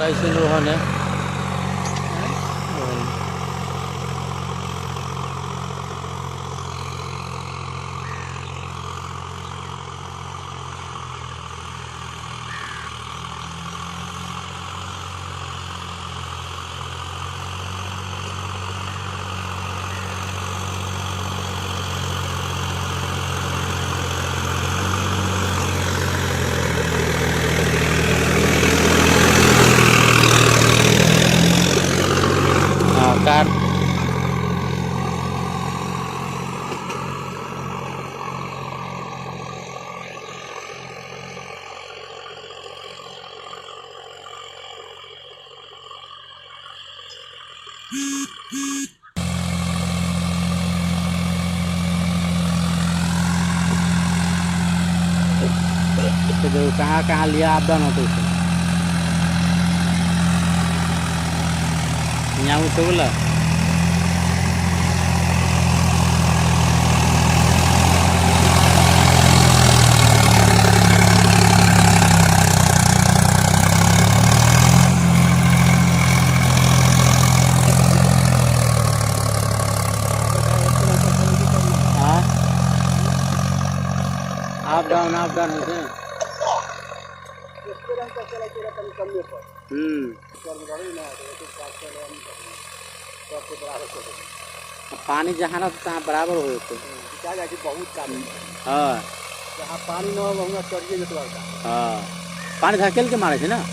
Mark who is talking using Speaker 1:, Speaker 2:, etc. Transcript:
Speaker 1: कैसे रोहन है। कार तो कहाँ कहाँ लिया आपदा न तो यहाँ उठे बोला आप डाउन होते हैं। पानी जहाँ ना तहाँ बराबर हो जाते
Speaker 2: बहुत काम
Speaker 1: हाँ
Speaker 2: जहाँ पानी न हो वहाँ चढ़िए जो
Speaker 1: हाँ पानी धकेल के मारे थे ना।